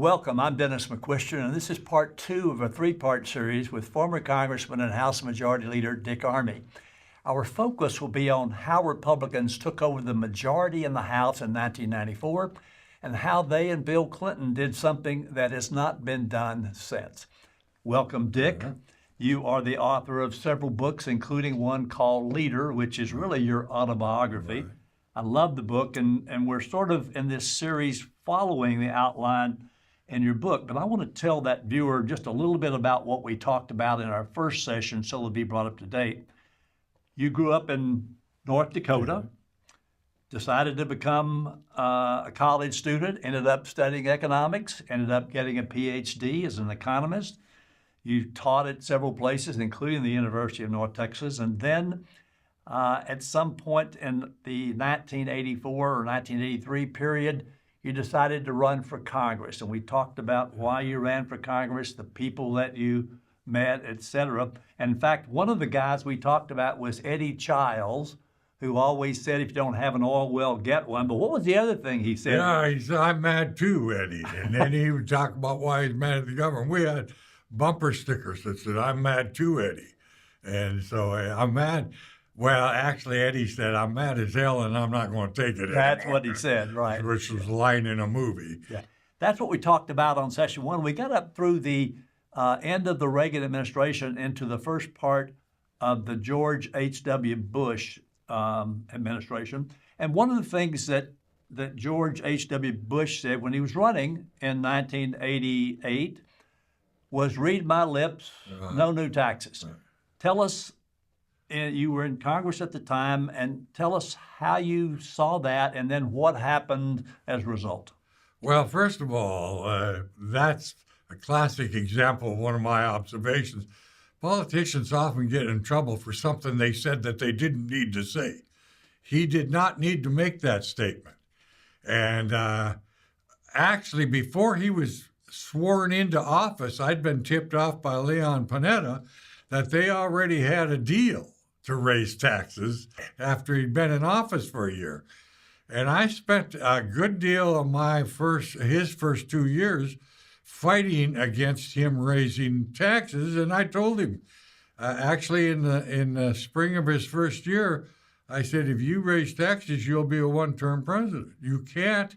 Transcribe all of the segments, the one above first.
welcome. I'm Dennis McCuistion, and this is part 2 of a 3-part series with former Congressman and House Majority Leader Dick Armey. Our focus will be on how Republicans took over the majority in the House in 1994 and how they and Bill Clinton did something that has not been done since. Welcome, Dick. You are the author of several books, including one called Leader, which is really your autobiography. I love the book, and we're sort of in this series following the outline in your book, but I want to tell that viewer just a little bit about what we talked about in our first session so they'll be brought up to date. You grew up in North Dakota, decided to become a college student, ended up studying economics, ended up getting a PhD as an economist. You taught at several places, including the University of North Texas, and then at some point in the 1984 or 1983 period, you decided to run for Congress. And we talked about why you ran for Congress, the people that you met, et cetera. And in fact, one of the guys we talked about was Eddie Childs, who always said, if you don't have an oil well, get one. But what was the other thing he said? Yeah, he said, I'm mad too, Eddie. And then he would talk about why he's mad at the government. We had bumper stickers that said, I'm mad too, Eddie. And so I'm mad. Well, actually, Eddie said, I'm mad as hell and I'm not going to take it That's anymore. what he said, right. Which was a line in a movie. Yeah, that's what we talked about on session 1. We got up through the end of the Reagan administration into the first part of the George H.W. Bush administration. And one of the things that George H.W. Bush said when he was running in 1988 was, read my lips, no new taxes. Tell us, you were in Congress at the time, and tell us how you saw that and then what happened as a result. Well, first of all, that's a classic example of one of my observations. Politicians often get in trouble for something they said that they didn't need to say. He did not need to make that statement. And actually, before he was sworn into office, I'd been tipped off by Leon Panetta that they already had a deal to raise taxes after he'd been in office for a year. And I spent a good deal of his first 2 years fighting against him raising taxes. And I told him, actually in the spring of his first year, I said, if you raise taxes, you'll be a one-term president. You can't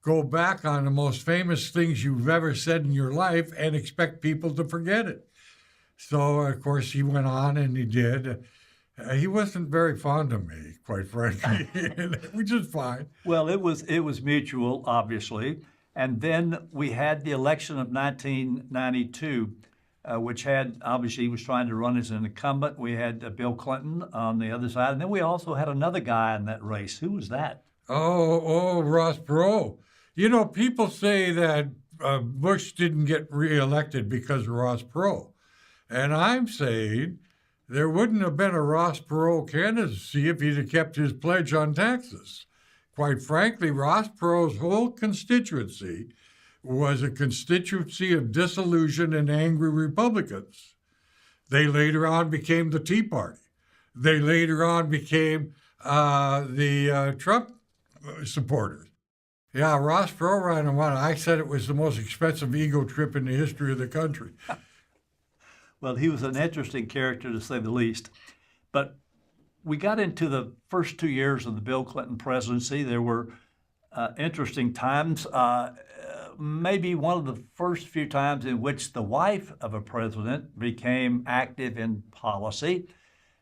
go back on the most famous things you've ever said in your life and expect people to forget it. So, of course, he went on and he did. He wasn't very fond of me, quite frankly, which is fine. Well, it was mutual, obviously. And then we had the election of 1992, which had, obviously, he was trying to run as an incumbent. We had Bill Clinton on the other side. And then we also had another guy in that race. Who was that? Oh, Ross Perot. You know, people say that Bush didn't get reelected because of Ross Perot. And I'm saying there wouldn't have been a Ross Perot candidacy if he'd have kept his pledge on taxes. Quite frankly, Ross Perot's whole constituency was a constituency of disillusioned and angry Republicans. They later on became the Tea Party. They later on became the Trump supporters. Yeah, Ross Perot ran and won. I said it was the most expensive ego trip in the history of the country. Well, he was an interesting character, to say the least. But we got into the first 2 years of the Bill Clinton presidency. There were interesting times, maybe one of the first few times in which the wife of a president became active in policy.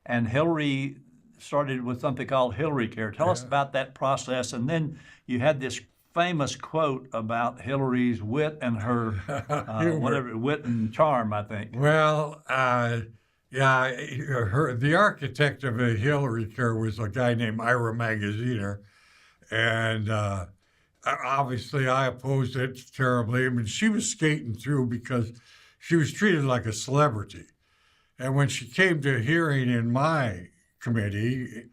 And Hillary started with something called Hillary Care. Tell us about that process. And then you had this famous quote about Hillary's wit and her, wit and charm, I think. Well, the architect of a Hillary Care was a guy named Ira Magaziner. And obviously I opposed it terribly. I mean, she was skating through because she was treated like a celebrity. And when she came to a hearing in my committee,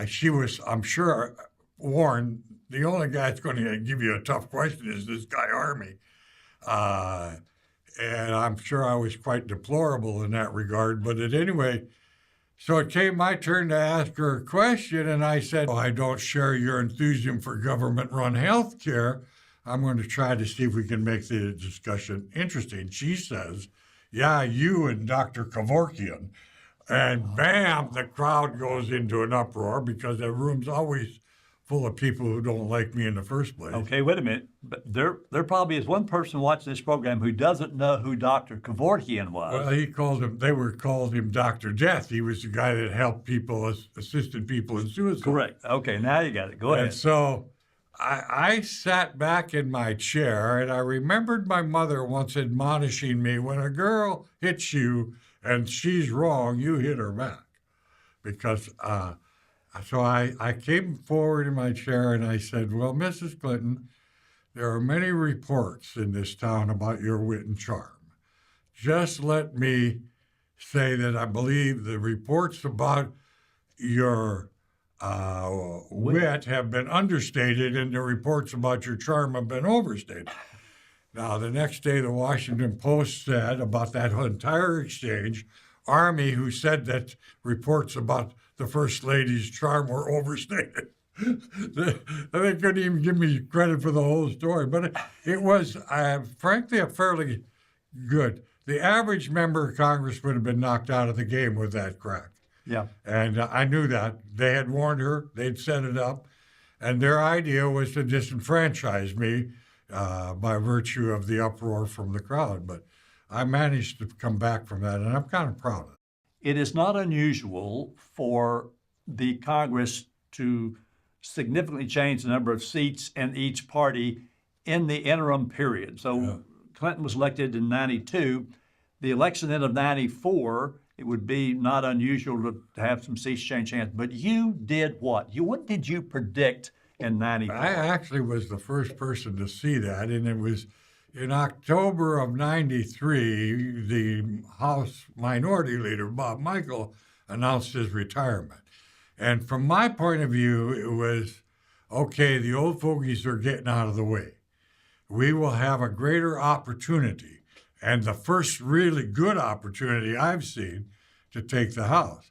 she was, I'm sure, warned, the only guy that's going to give you a tough question is this guy Armey. And I'm sure I was quite deplorable in that regard. But at any rate, so it came my turn to ask her a question, and I said, I don't share your enthusiasm for government-run health care, I'm going to try to see if we can make the discussion interesting. She says, yeah, you and Dr. Kevorkian. And bam, the crowd goes into an uproar because the room's always full of people who don't like me in the first place. Okay, wait a minute. But there probably is one person watching this program who doesn't know who Dr. Kevorkian was. Well, they called him Dr. Death. He was the guy that helped people, assisted people in suicide. Correct. Okay, now you got it. Go ahead. And so I sat back in my chair, and I remembered my mother once admonishing me, when a girl hits you and she's wrong, you hit her back. Because so I came forward in my chair and I said, well, Mrs. Clinton, there are many reports in this town about your wit and charm. Just let me say that I believe the reports about your wit have been understated and the reports about your charm have been overstated. Now, the next day, the Washington Post said about that entire exchange, Armey, who said that reports about the First Lady's charm were overstated. They couldn't even give me credit for the whole story, but it was, frankly, a fairly good. The average member of Congress would have been knocked out of the game with that crack. Yeah. And I knew that. They had warned her. They'd set it up. And their idea was to disenfranchise me by virtue of the uproar from the crowd. But I managed to come back from that, and I'm kind of proud of it. It is not unusual for the Congress to significantly change the number of seats in each party in the interim period. So Clinton was elected in 92. The election then of 94, it would be not unusual to have some seats change hands. But you did what? What did you predict in 94? I actually was the first person to see that, and it was in October of 93, the House Minority Leader, Bob Michael, announced his retirement. And from my point of view, it was, okay, the old fogies are getting out of the way. We will have a greater opportunity, and the first really good opportunity I've seen to take the House.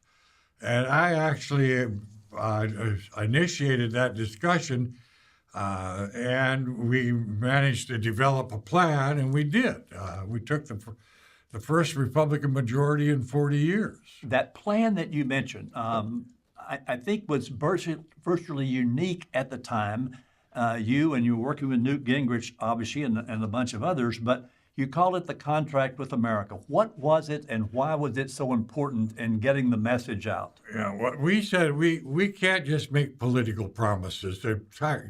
And I actually initiated that discussion, and we managed to develop a plan, and we did. We took the first Republican majority in 40 years. That plan that you mentioned, I think was virtually unique at the time. You were working with Newt Gingrich, obviously, and a bunch of others, but you called it the Contract with America. What was it, and why was it so important in getting the message out? Yeah, what we said, we can't just make political promises. The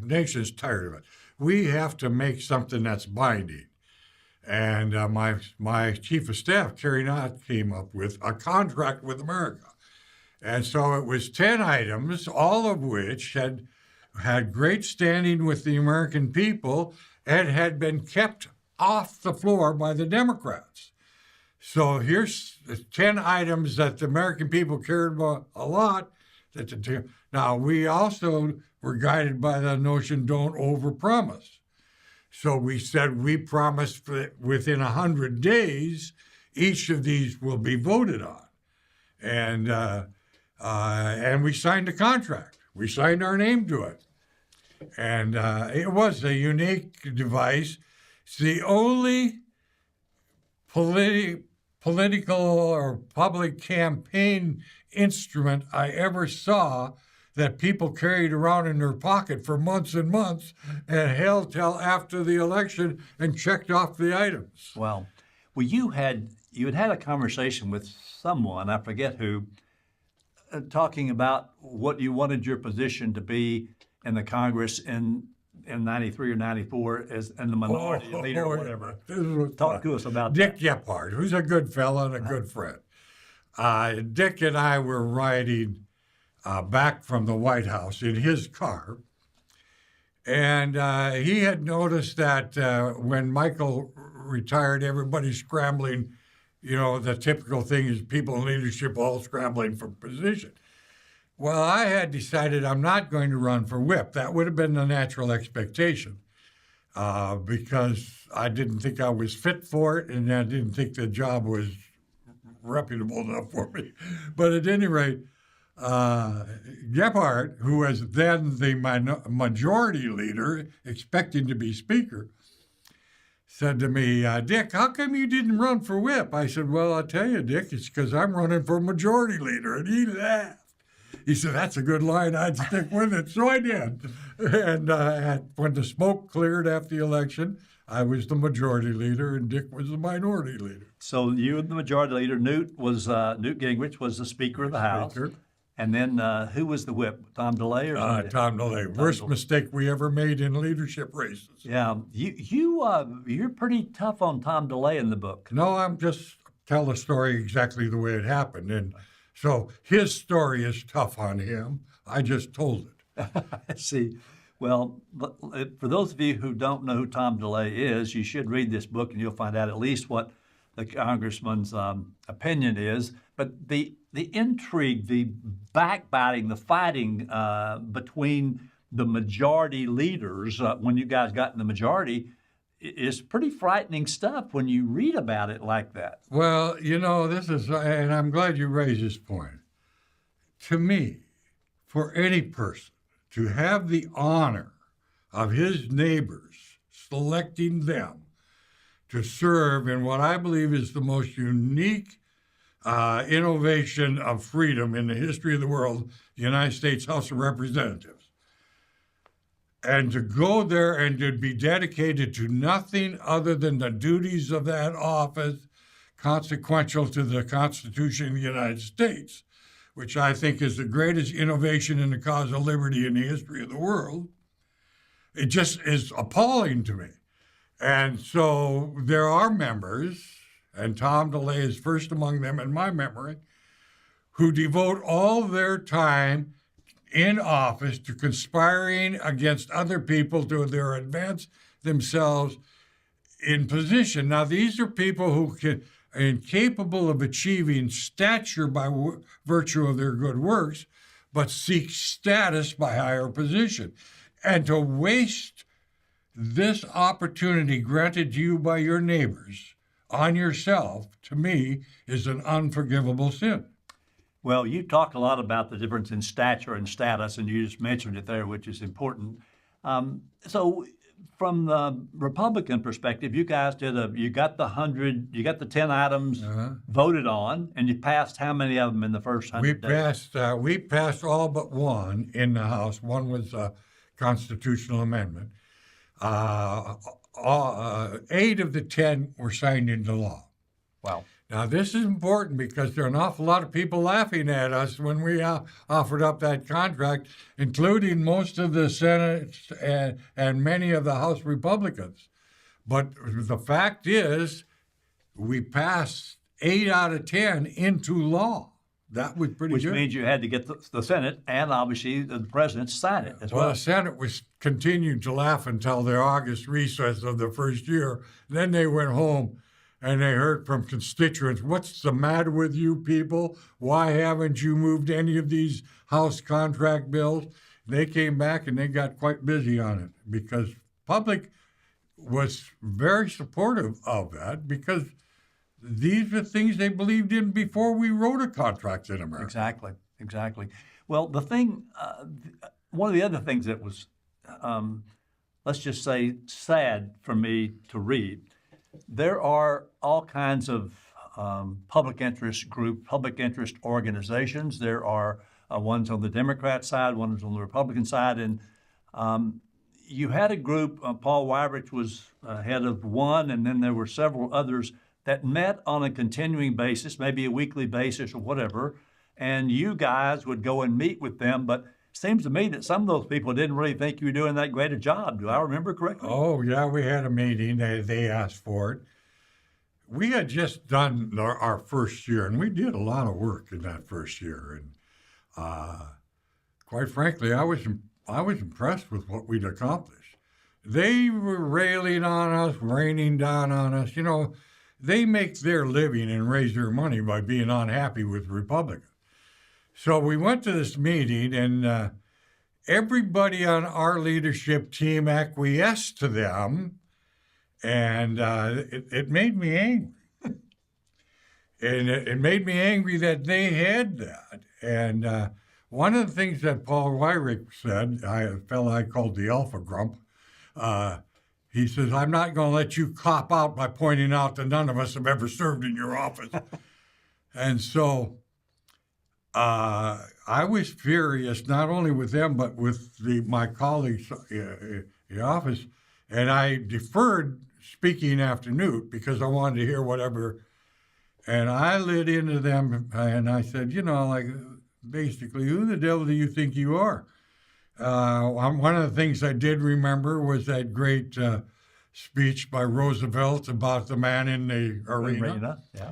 nation's tired of it. We have to make something that's binding. And my chief of staff, Kerry Knott, came up with a Contract with America. And so it was 10 items, all of which had great standing with the American people and had been kept off the floor by the Democrats. So here's 10 items that the American people cared about a lot. Now, we also were guided by the notion, don't overpromise. So we said we promised that within 100 days, each of these will be voted on. And we signed a contract. We signed our name to it. And it was a unique device. It's the only political or public campaign instrument I ever saw that people carried around in their pocket for months and months and held till after the election and checked off the items. Well, you had a conversation with someone, I forget who, talking about what you wanted your position to be in the Congress in 93 or 94 as in the minority leader or whatever. Talk to us about Dick Gephardt, who's a good fella and a good friend. Dick and I were riding back from the White House in his car, and he had noticed that when Michael retired, everybody's scrambling. You know, the typical thing is people in leadership all scrambling for position. Well, I had decided I'm not going to run for whip. That would have been the natural expectation because I didn't think I was fit for it, and I didn't think the job was reputable enough for me. But at any rate, Gephardt, who was then the majority leader, expecting to be speaker, said to me, Dick, how come you didn't run for whip? I said, well, I'll tell you, Dick, it's because I'm running for majority leader. And he laughed. He said, that's a good line. I'd stick with it. So I did. And when the smoke cleared after the election, I was the majority leader and Dick was the minority leader. So you were the majority leader. Newt Gingrich was the Speaker of the House. And then who was the whip? Tom DeLay or something? Tom DeLay. Worst mistake we ever made in leadership races. Yeah, you're pretty tough on Tom DeLay in the book. No, I'm just tell the story exactly the way it happened. And so his story is tough on him. I just told it. See, well, for those of you who don't know who Tom DeLay is, you should read this book and you'll find out at least what the congressman's opinion is. But the intrigue, the backbiting, the fighting between the majority leaders when you guys got in the majority is pretty frightening stuff when you read about it like that. Well, this is, and I'm glad you raised this point. To me, for any person to have the honor of his neighbors selecting them to serve in what I believe is the most unique innovation of freedom in the history of the world, the United States House of Representatives. And to go there and to be dedicated to nothing other than the duties of that office, consequential to the Constitution of the United States, which I think is the greatest innovation in the cause of liberty in the history of the world, it just is appalling to me. And so there are members, and Tom DeLay is first among them in my memory, who devote all their time in office to conspiring against other people to their advance themselves in position. Now, these are people who are incapable of achieving stature by virtue of their good works, but seek status by higher position. And to waste this opportunity granted to you by your neighbors on yourself, to me, is an unforgivable sin. Well, you talked a lot about the difference in stature and status, and you just mentioned it there, which is important. So from the Republican perspective, you guys you got the 10 items voted on, and you passed how many of them in the first 100 days? We passed all but one in the House. One was a constitutional amendment. 8 of the 10 were signed into law. Wow. Now, this is important because there are an awful lot of people laughing at us when we offered up that contract, including most of the Senate and many of the House Republicans. But the fact is, we passed 8 out of 10 into law. That was pretty good. Which means you had to get the Senate and obviously the president to sign it as well. Well, the Senate was continued to laugh until their August recess of the first year. Then they went home. And they heard from constituents, what's the matter with you people? Why haven't you moved any of these House contract bills? They came back and they got quite busy on it because public was very supportive of that because these are things they believed in before we wrote a contract in America. Exactly. Well, the thing, one of the other things that was, let's just say, sad for me to read, there are all kinds of public interest groups, public interest organizations. There are ones on the Democrat side, ones on the Republican side. And you had a group, Paul Weyrich was head of one, and then there were several others that met on a continuing basis, maybe a weekly basis or whatever. And you guys would go and meet with them. But it seems to me that some of those people didn't really think you were doing that great a job. Do I remember correctly? Oh, yeah, we had a meeting. They asked for it. We had just done our first year, and we did a lot of work in that first year. And quite frankly, I was impressed with what we'd accomplished. They were railing on us, raining down on us. They make their living and raise their money by being unhappy with Republicans. So we went to this meeting, and everybody on our leadership team acquiesced to them, and it made me angry. And it made me angry that they had that. And One of the things that Paul Weyrich said, a fellow I called the Alpha Grump, he says, I'm not going to let you cop out by pointing out that none of us have ever served in your office. And so I was furious, not only with them, but with my colleagues in the office. And I deferred speaking after Newt because I wanted to hear whatever. And I lit into them and I said, like, basically, who the devil do you think you are? One of the things I did remember was that great speech by Roosevelt about the man in the arena. Yeah.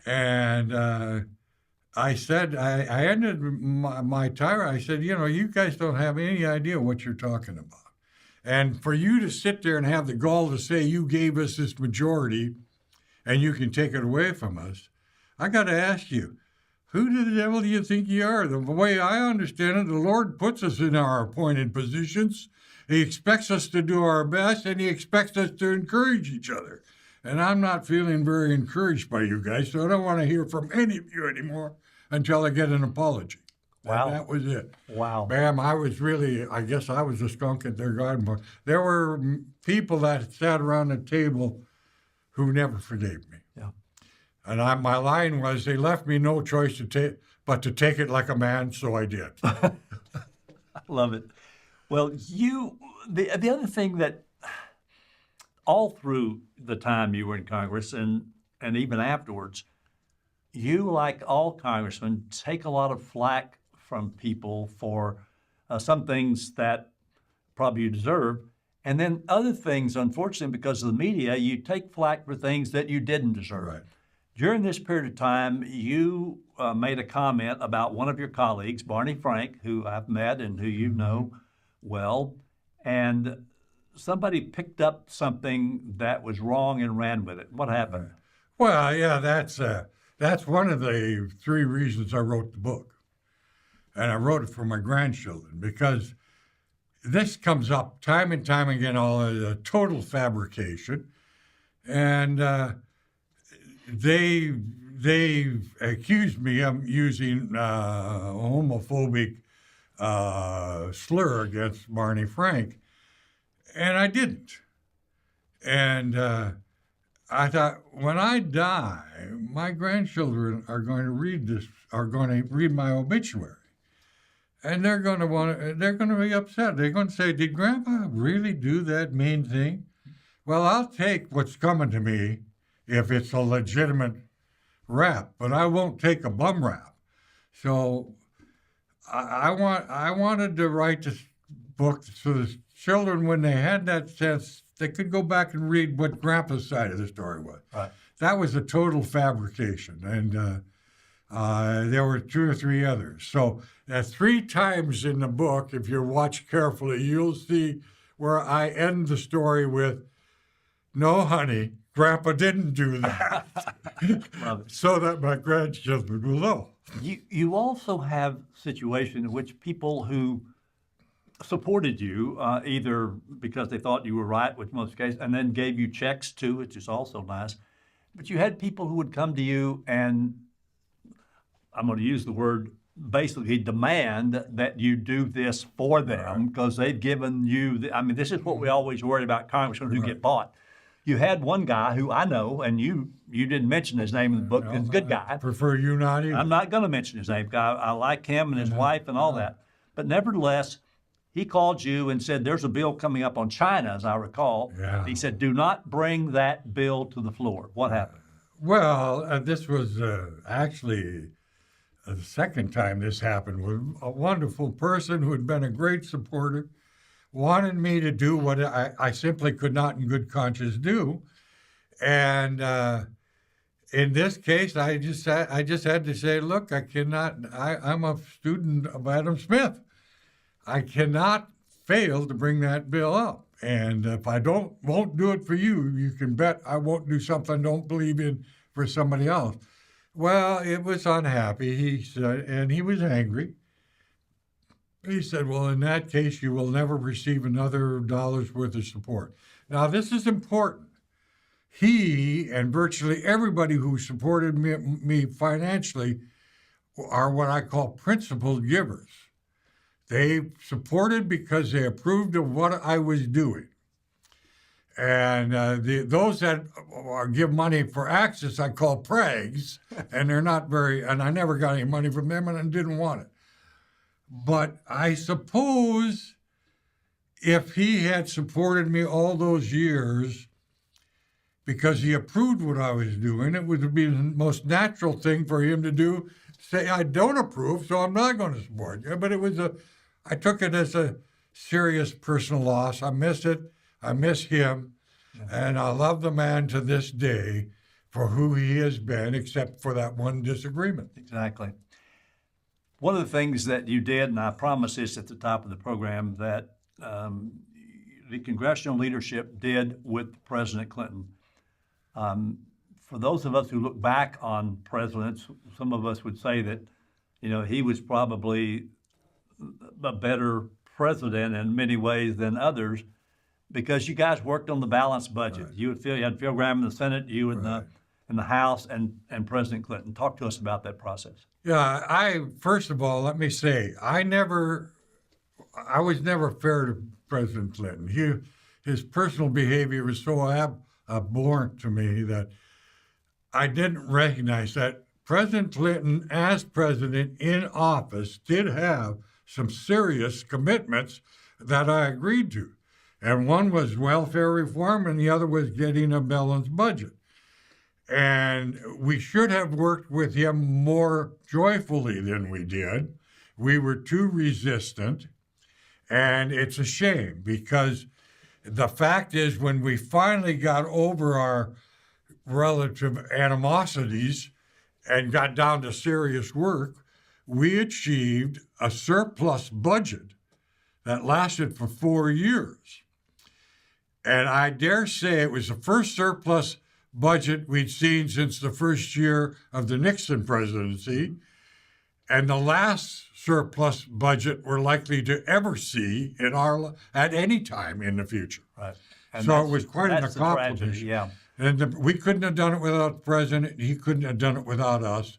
And I said, I ended my tirade. I said, you guys don't have any idea what you're talking about. And for you to sit there and have the gall to say you gave us this majority and you can take it away from us, I got to ask you, who the devil do you think you are? The way I understand it, the Lord puts us in our appointed positions. He expects us to do our best, and he expects us to encourage each other. And I'm not feeling very encouraged by you guys, so I don't want to hear from any of you anymore until I get an apology. Wow. And that was it. Wow. Bam, I guess I was a skunk at their garden party. There were people that sat around the table who never forgave me. Yeah. And my line was, they left me no choice but to take it like a man, so I did. I love it. Well, the other thing that all through the time you were in Congress and even afterwards, you, like all congressmen, take a lot of flack from people for some things that probably you deserve. And then other things, unfortunately, because of the media, you take flack for things that you didn't deserve. Right. During this period of time, you made a comment about one of your colleagues, Barney Frank, who I've met and who you know well, and somebody picked up something that was wrong and ran with it. What happened? Well, yeah, that's one of the 3 reasons I wrote the book. And I wrote it for my grandchildren because this comes up time and time again, all a total fabrication. And they accused me of using a homophobic slur against Barney Frank, and I didn't. And I thought, when I die, my grandchildren are going to read my obituary, and they're going to be upset. They're going to say, "Did Grandpa really do that mean thing?" Well, I'll take what's coming to me if it's a legitimate rap, but I won't take a bum rap. So I wanted to write this book so the children, when they had that sense, they could go back and read what Grandpa's side of the story was. Right. That was a total fabrication, and there were 2 or 3 others. So 3 times in the book, if you watch carefully, you'll see where I end the story with, "No, honey, Grandpa didn't do that." Love it. So that my grandchildren will know. You also have situations in which people who supported you, either because they thought you were right, which most cases, and then gave you checks too, which is also nice. But you had people who would come to you and, I'm going to use the word, basically demand that you do this for them because they've given you, this is what we always worry about congressmen who get bought. You had one guy who I know, and you didn't mention his name in the book. He's a good guy. I prefer you not even. I'm not going to mention his name. I like him and his wife and all that. But nevertheless, he called you and said, there's a bill coming up on China, as I recall. Yeah. He said, do not bring that bill to the floor. What happened? Well, this was actually the second time this happened with a wonderful person who had been a great supporter, wanted me to do what I simply could not in good conscience do. And in this case, I just had to say, look, I cannot, I'm a student of Adam Smith. I cannot fail to bring that bill up. And if I won't do it for you, you can bet I won't do something I don't believe in for somebody else. Well, it was unhappy, he said, and he was angry. He said, well, in that case, you will never receive another dollar's worth of support. Now, this is important. He and virtually everybody who supported me financially are what I call principled givers. They supported because they approved of what I was doing. And those that give money for access, I call prags, and they're not very, and I never got any money from them and I didn't want it. But I suppose if he had supported me all those years because he approved what I was doing, it would be the most natural thing for him to do, say, I don't approve, so I'm not going to support you. But I took it as a serious personal loss. I miss it. I miss him, and I love the man to this day for who he has been, except for that one disagreement. Exactly. One of the things that you did, and I promised this at the top of the program, that the congressional leadership did with President Clinton. For those of us who look back on presidents, some of us would say that, he was probably a better president in many ways than others, because you guys worked on the balanced budget. Right. You had Phil Graham in the Senate, you in the House, and President Clinton. Talk to us about that process. Yeah, first of all, let me say, I was never fair to President Clinton. His personal behavior was so abhorrent to me that I didn't recognize that President Clinton, as president in office, did have some serious commitments that I agreed to. And one was welfare reform, and the other was getting a balanced budget. And we should have worked with him more joyfully than we did. We were too resistant, and it's a shame, because the fact is, when we finally got over our relative animosities and got down to serious work, we achieved a surplus budget that lasted for 4 years. And I dare say it was the first surplus budget we'd seen since the first year of the Nixon presidency, and the last surplus budget we're likely to ever see at any time in the future. Right. So it was quite an accomplishment. Yeah. And we couldn't have done it without the president. He couldn't have done it without us.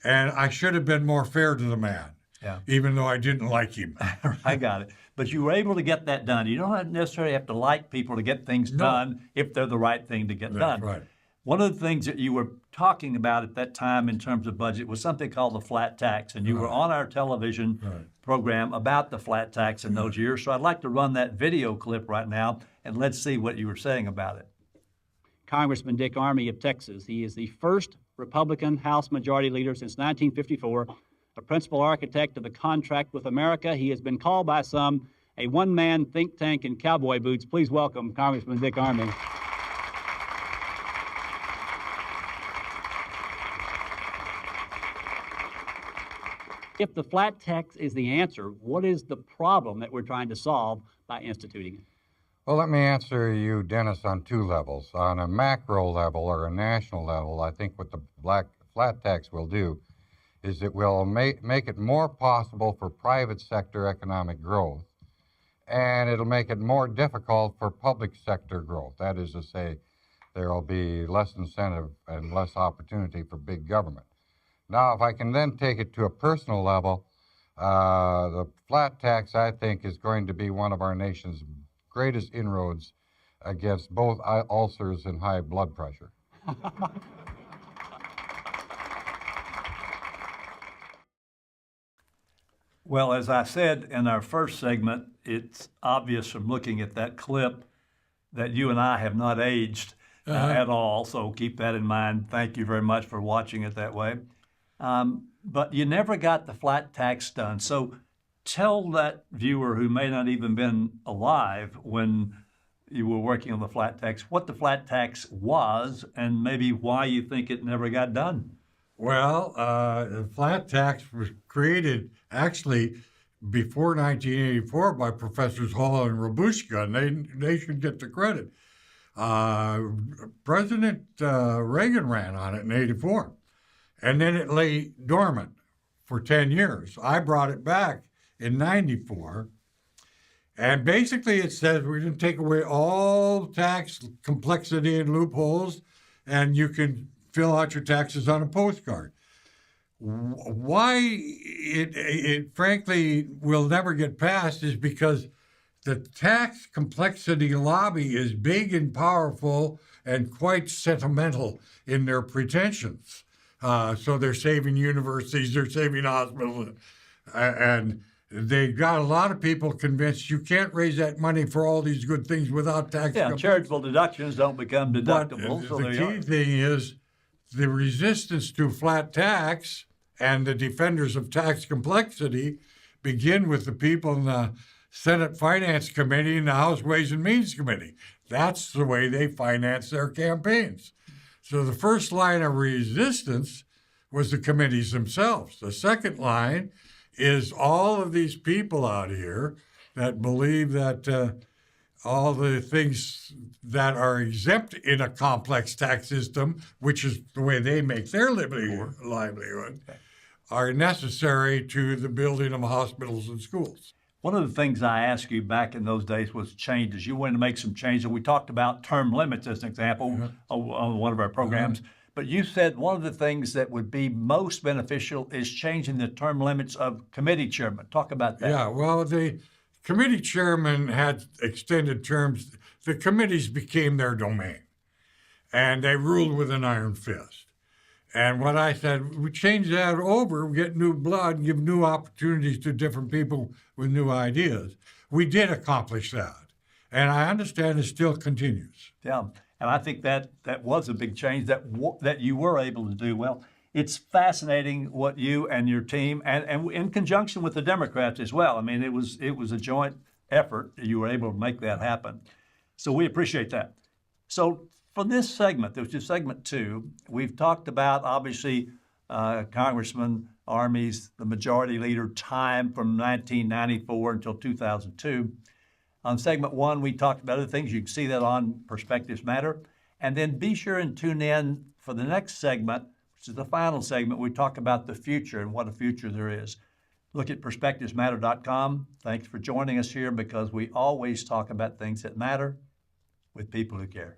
And I should have been more fair to the man, even though I didn't like him. I got it. But you were able to get that done. You don't necessarily have to like people to get things done if they're the right thing to get done. Right. One of the things that you were talking about at that time in terms of budget was something called the flat tax, and you were on our television program about the flat tax in those years. So I'd like to run that video clip right now, and let's see what you were saying about it. Congressman Dick Armey of Texas. He is the first Republican House Majority Leader since 1954, a principal architect of the contract with America. He has been called by some a one-man think tank in cowboy boots. Please welcome Congressman Dick Armey. If the flat tax is the answer, what is the problem that we're trying to solve by instituting it? Well, let me answer you, Dennis, on two levels. On a macro level or a national level, I think what the flat tax will do is it will make it more possible for private sector economic growth, and it'll make it more difficult for public sector growth. That is to say, there will be less incentive and less opportunity for big government. Now, if I can then take it to a personal level, the flat tax, I think, is going to be one of our nation's greatest inroads against both ulcers and high blood pressure. Well, as I said in our first segment, it's obvious from looking at that clip that you and I have not aged at all, so keep that in mind. Thank you very much for watching it that way. But you never got the flat tax done. So tell that viewer who may not even been alive when you were working on the flat tax, what the flat tax was and maybe why you think it never got done. Well, the flat tax was created actually before 1984 by Professors Hall and Robushka, and they should get the credit. President Reagan ran on it in 84, and then it lay dormant for 10 years. I brought it back in 94, and basically it says we're going to take away all tax complexity and loopholes, and you can fill out your taxes on a postcard. Why it frankly will never get passed is because the tax complexity lobby is big and powerful and quite sentimental in their pretensions. So they're saving universities, they're saving hospitals, and they got a lot of people convinced you can't raise that money for all these good things without tax. Yeah, charitable deductions don't become deductible. So The they are. key thing is the resistance to flat tax and the defenders of tax complexity begin with the people in the Senate Finance Committee and the House Ways and Means Committee. That's the way they finance their campaigns. So the first line of resistance was the committees themselves. The second line is all of these people out here that believe that all the things that are exempt in a complex tax system, which is the way they make their livelihood, are necessary to the building of hospitals and schools. One of the things I asked you back in those days was changes. You wanted to make some changes. We talked about term limits as an example on one of our programs. But you said one of the things that would be most beneficial is changing the term limits of committee chairmen. Talk about that. Yeah, well, the committee chairman had extended terms. The committees became their domain, and they ruled with an iron fist. And what I said, we change that over, we get new blood, and give new opportunities to different people with new ideas. We did accomplish that, and I understand it still continues. Yeah, and I think that was a big change that you were able to do. Well, it's fascinating what you and your team, and in conjunction with the Democrats as well. I mean, it was a joint effort. You were able to make that happen. So we appreciate that. So for this segment, which is segment 2, we've talked about, obviously, Congressman Armey's, the majority leader, time from 1994 until 2002. On segment 1, we talked about other things. You can see that on Perspectives Matter. And then be sure and tune in for the next segment, which is the final segment. We talk about the future and what a future there is. Look at perspectivesmatter.com. Thanks for joining us here, because we always talk about things that matter with people who care.